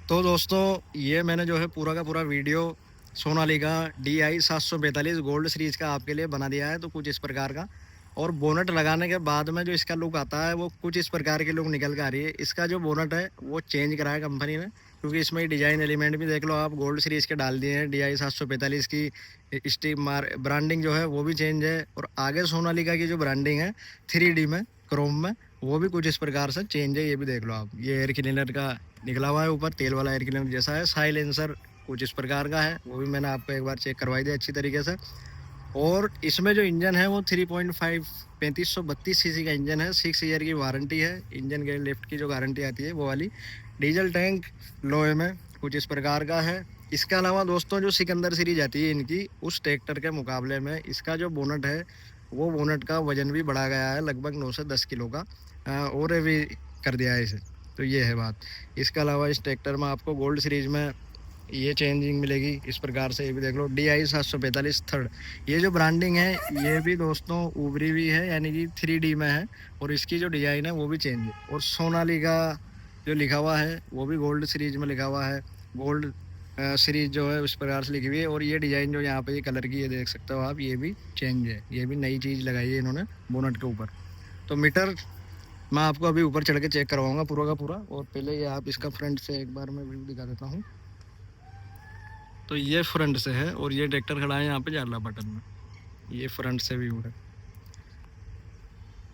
तो दोस्तों ये मैंने जो है पूरा का पूरा video Sonalika DI 745 gold series का आपके लिए बना दिया है, तो कुछ इस प्रकार का। और बोनट लगाने के बाद में जो इसका लुक आता है वो कुछ इस प्रकार की लुक निकल कर आ रही है। इसका जो बोनट है वो चेंज करा है कंपनी ने, क्योंकि इसमें डिजाइन एलिमेंट भी देख लो आप, गोल्ड सीरीज के डाल दिए हैं। DI 745 की स्टीम मार ब्रांडिंग जो है वो भी चेंज है, और आगे सोनालिका की जो ब्रांडिंग है 3D में क्रोम में, वो भी कुछ इस प्रकार से चेंज है। ये भी देख लो आप, ये एयर क्लीनर का निकला हुआ है ऊपर, तेल वाला एयर क्लीनर जैसा है। साइलेंसर कुछ इस प्रकार का है, वो भी मैंने आपको एक बार चेक करवाई दिया अच्छी तरीके से। और इसमें जो इंजन है वो 3.5 3532 सीसी का इंजन है। 6 ईयर की वारंटी है, इंजन के लिफ्ट की जो गारंटी आती है वो वाली। डीजल टैंक लोहे में कुछ इस प्रकार का है। इसके अलावा दोस्तों जो सिकंदर सीरीज आती है इनकी, उस ट्रैक्टर के मुकाबले में इसका जो बोनट है वो बोनट का वजन भी बढ़ा गया है, लगभग 9 से 10 किलो का और भी कर दिया है इसे। तो ये है बात। इसके अलावा इस ट्रैक्टर में आपको गोल्ड सीरीज में ये चेंजिंग मिलेगी इस प्रकार से। ये भी देख लो DI 745 थर्ड, ये जो ब्रांडिंग है ये भी दोस्तों उभरी हुई है, यानी कि 3D में है। और इसकी जो डिजाइन है वो भी चेंज है। और सोनालिका जो लिखा हुआ है वो भी गोल्ड सीरीज में लिखा हुआ है। गोल्ड सीरीज जो है उस प्रकार से लिखी हुई है। और ये डिजाइन जो यहाँ पे ये कलर की ये देख सकते हो आप, ये भी चेंज है, ये भी नई चीज लगाई है इन्होंने बोनट के ऊपर। तो मीटर मैं आपको अभी ऊपर चढ़ के चेक करवाऊंगा पूरा का पूरा। और पहले ये आप इसका फ्रंट से एक बार मैं व्यू दिखा देता हूँ। तो ये फ्रंट से है, और ये ट्रैक्टर खड़ा है यहाँ पे जाला बटन में, ये फ्रंट से व्यू है।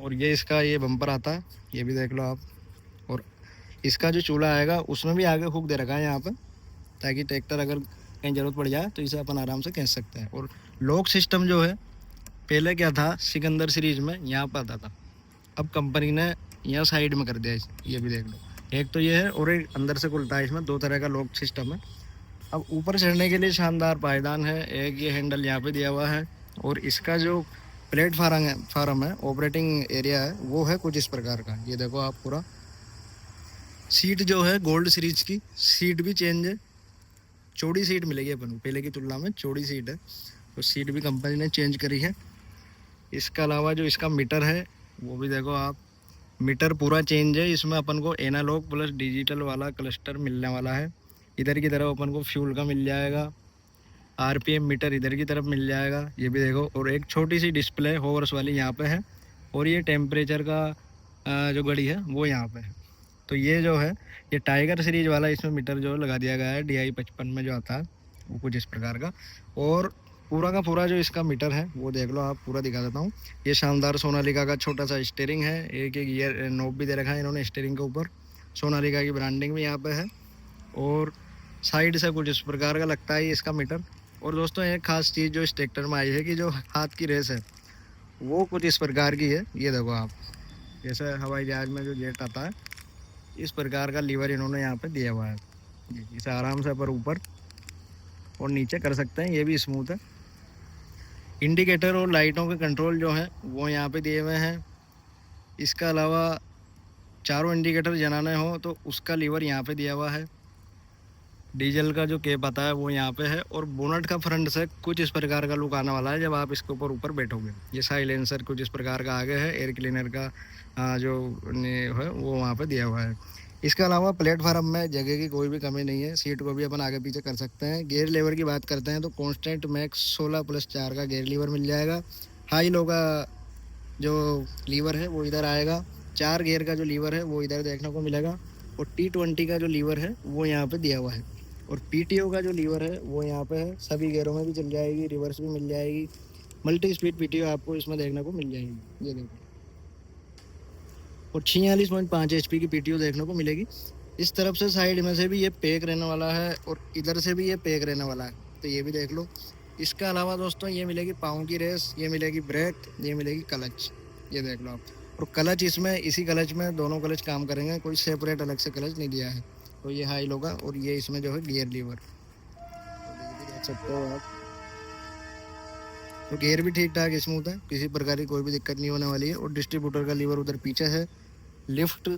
और ये इसका ये बम्पर आता है, ये भी देख लो आप। और इसका जो चूल्हा आएगा उसमें भी आगे हुक दे रखा है यहाँ पे, ताकि ट्रैक्टर अगर कहीं ज़रूरत पड़ जाए तो इसे अपन आराम से खींच सकते हैं। और लॉक सिस्टम जो है पहले क्या था सिकंदर सीरीज में यहाँ पर आता था, अब कंपनी ने यहाँ साइड में कर दिया इसे। ये भी देख लो, एक तो ये है और एक अंदर से खुलता है। इसमें 2 तरह का लॉक सिस्टम है। अब ऊपर चढ़ने के लिए शानदार पायदान है, एक ये हैंडल यहाँ पे दिया हुआ है। और इसका जो प्लेटफार्म है ऑपरेटिंग एरिया है वो है कुछ इस प्रकार का। ये देखो आप पूरा। सीट जो है गोल्ड सीरीज की सीट भी चेंज है, चौड़ी सीट मिलेगी अपन को, पहले की तुलना में चौड़ी सीट है। तो सीट भी कंपनी ने चेंज करी है। इसके अलावा जो इसका मीटर है वो भी देखो आप, मीटर पूरा चेंज है। इसमें अपन को एनालॉग प्लस डिजिटल वाला क्लस्टर मिलने वाला है। इधर की तरफ अपन को फ्यूल का मिल जाएगा, RPM मीटर इधर की तरफ मिल जाएगा, ये भी देखो। और एक छोटी सी डिस्प्ले हॉर्स वाली यहाँ पे है। और ये टेम्परेचर का जो घड़ी है वो यहाँ पे है। तो ये जो है ये टाइगर सीरीज वाला इसमें मीटर जो लगा दिया गया है DI 55 में जो आता है वो कुछ इस प्रकार का। और पूरा का पूरा जो इसका मीटर है वो देख लो आप, पूरा दिखा देता हूँ। ये शानदार सोनालिका का छोटा सा स्टीयरिंग है, एक एक गियर नोब भी दे रखा है इन्होंने स्टीयरिंग के ऊपर। सोनालिका की ब्रांडिंग भी यहाँ पे है। और साइड से कुछ इस प्रकार का लगता है इसका मीटर। और दोस्तों एक खास चीज़ जो इस ट्रैक्टर में आई है कि जो हाथ की रेस है वो कुछ इस प्रकार की है। ये देखो आप, जैसे हवाई जहाज में जो जेट आता है इस प्रकार का लीवर इन्होंने यहाँ पे दिया हुआ है। इसे आराम से पर ऊपर और नीचे कर सकते हैं, ये भी स्मूथ है। इंडिकेटर और लाइटों के कंट्रोल जो है वो यहाँ पे दिए हुए हैं। इसके अलावा चारों इंडिकेटर जलाने हो तो उसका लीवर यहाँ पे दिया हुआ है। डीजल का जो केप आता है वो यहाँ पे है। और बोनट का फ्रंट से कुछ इस प्रकार का लुक आने वाला है जब आप इसके ऊपर बैठोगे। ये साइलेंसर कुछ इस प्रकार का आगे है, एयर क्लीनर का जो है वो वहाँ पे दिया हुआ है। इसके अलावा प्लेटफार्म में जगह की कोई भी कमी नहीं है, सीट को भी अपन आगे पीछे कर सकते हैं। गेयर लीवर की बात करते हैं तो कॉन्स्टेंट मैक्स 16+4 का गेयर लीवर मिल जाएगा। हाई लो का जो लीवर है वो इधर आएगा। 4 गियर का जो लीवर है वो इधर देखने को मिलेगा। और T20 का जो लीवर है वो यहाँ पे दिया हुआ है। और PTO का जो लीवर है वो यहाँ पे है, सभी गियरों में भी चल जाएगी, रिवर्स भी मिल जाएगी। मल्टी स्पीड PTO आपको इसमें देखने को मिल जाएगी, ये देखो। और 46.5 HP की PTO देखने को मिलेगी। इस तरफ से साइड में से भी ये पैक रहने वाला है और इधर से भी ये पैक रहने वाला है, तो ये भी देख लो। इसके अलावा दोस्तों ये मिलेगी पाँव की रेस, ये मिलेगी ब्रेक, ये मिलेगी क्लच, ये देख लो आप। और क्लच इसमें इसी क्लच में दोनों क्लच काम करेंगे, कोई सेपरेट अलग से क्लच नहीं दिया है। तो ये हाई होगा। और ये इसमें जो है गियर लीवर, तो ये भी देख सकते हो आप। तो गियर भी ठीक ठाक स्मूथ है, किसी प्रकार की कोई भी दिक्कत नहीं होने वाली है। और डिस्ट्रीब्यूटर का लीवर उधर पीछे है। लिफ्ट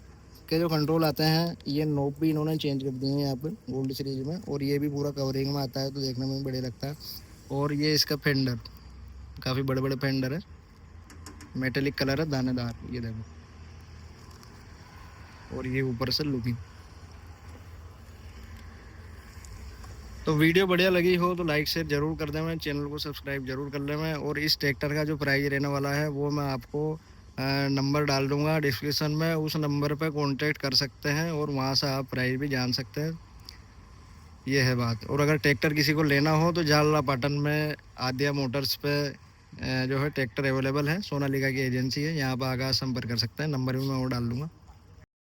के जो कंट्रोल आते हैं ये नोब भी इन्होंने चेंज कर दिए हैं यहाँ पे गोल्ड सीरीज में। और ये भी पूरा कवरिंग में आता है तो देखने में भी बढ़िया लगता है। और ये इसका फेंडर, काफ़ी बड़े बड़े फेंडर है, मेटेलिक कलर है, दानेदार, ये देखो। और ये ऊपर से लुकिंग, तो वीडियो बढ़िया लगी हो तो लाइक शेयर जरूर कर दें, चैनल को सब्सक्राइब जरूर कर लें। और इस ट्रैक्टर का जो प्राइस रहने वाला है वो मैं आपको नंबर डाल दूंगा डिस्क्रिप्शन में, उस नंबर पर कांटेक्ट कर सकते हैं और वहां से आप प्राइस भी जान सकते हैं। ये है बात। और अगर ट्रैक्टर किसी को लेना हो तो जालना पाटन में आद्या मोटर्स पे जो है ट्रैक्टर अवेलेबल है, सोनालिका की एजेंसी है, यहाँ पर आकर संपर्क कर सकते हैं। नंबर भी मैं वो डाल दूंगा।